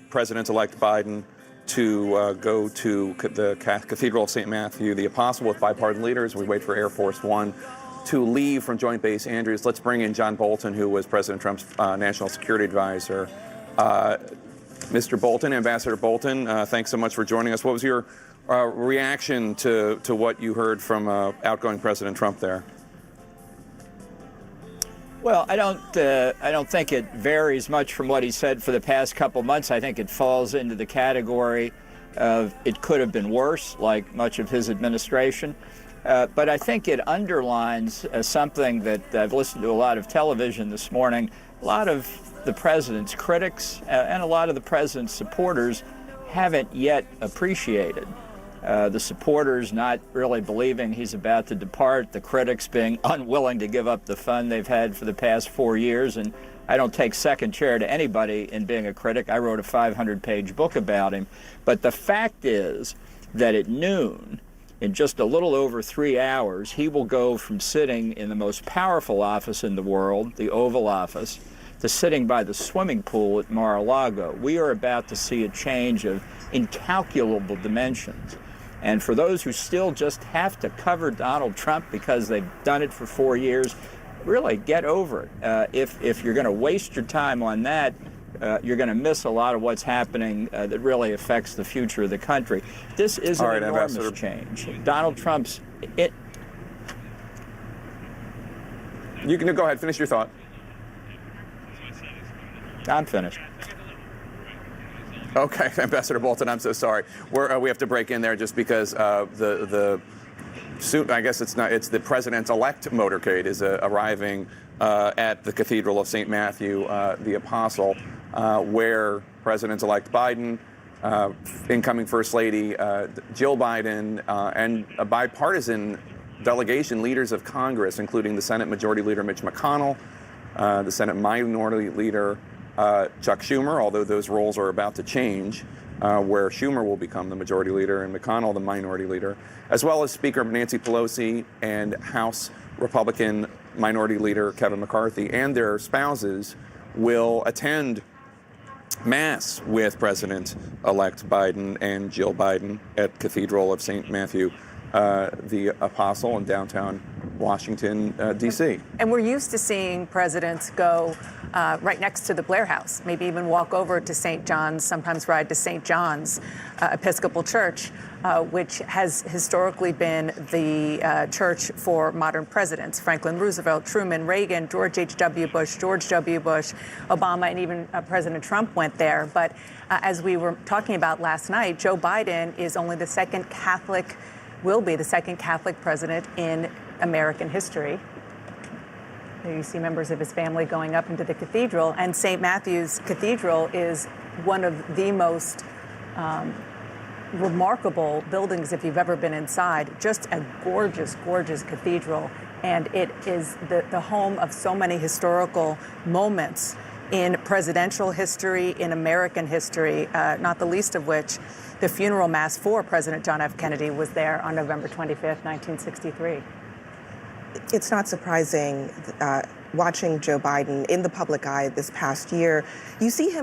President-elect Biden to go to the Cathedral of St. Matthew the Apostle with bipartisan leaders. We wait for Air Force One to leave from Joint Base Andrews. Let's bring in John Bolton, who was President Trump's national security advisor. Mr. Bolton, Ambassador Bolton, thanks so much for joining us. What was your reaction to what you heard from outgoing President Trump there? Well, I don't think it varies much from what he said for the past couple months. I think it falls into the category of it could have been worse, like much of his administration. But I think it underlines something that I've listened to a lot of television this morning. A lot of the president's critics and a lot of the president's supporters haven't yet appreciated. The supporters not really believing he's about to depart, the critics being unwilling to give up the fun they've had for the past 4 years. And I don't take second chair to anybody in being a critic. I wrote a 500-page book about him. But the fact is that at noon, in just a little over 3 hours, he will go from sitting in the most powerful office in the world, the Oval Office, to sitting by the swimming pool at Mar-a-Lago. We are about to see a change of incalculable dimensions. And for those who still just have to cover Donald Trump because they've done it for 4 years, really get over it. If you're going to waste your time on that, you're going to miss a lot of what's happening that really affects the future of the country. This is an enormous change. Donald Trump's... You can go ahead, finish your thought. I'm finished. Okay, Ambassador Bolton, I'm so sorry. We have to break in there just because I guess it's the President-elect motorcade is arriving at the Cathedral of St. Matthew the Apostle, where President-elect Biden, incoming First Lady Jill Biden, and a bipartisan delegation, leaders of Congress, including the Senate Majority Leader Mitch McConnell, the Senate Minority Leader Chuck Schumer, although those roles are about to change, where Schumer will become the majority leader and McConnell the minority leader, as well as Speaker Nancy Pelosi and House Republican Minority Leader Kevin McCarthy and their spouses will attend Mass with President-elect Biden and Jill Biden at Cathedral of St. Matthew the Apostle in downtown Washington, D.C. And we're used to seeing presidents go right next to the Blair House, maybe even walk over to St. John's, sometimes ride to St. John's Episcopal Church, which has historically been the church for modern presidents. Franklin Roosevelt, Truman, Reagan, George H.W. Bush, George W. Bush, Obama, and even President Trump went there. But as we were talking about last night, Joe Biden is only the second Catholic, will be the second Catholic president in American history. You see members of his family going up into the cathedral, and St. Matthew's Cathedral is one of the most remarkable buildings if you've ever been inside. Just a gorgeous, gorgeous cathedral, and it is the home of so many historical moments in presidential history, in American history, not the least of which the funeral mass for President John F. Kennedy was there on November 25th, 1963. It's not surprising watching Joe Biden in the public eye this past year. You see him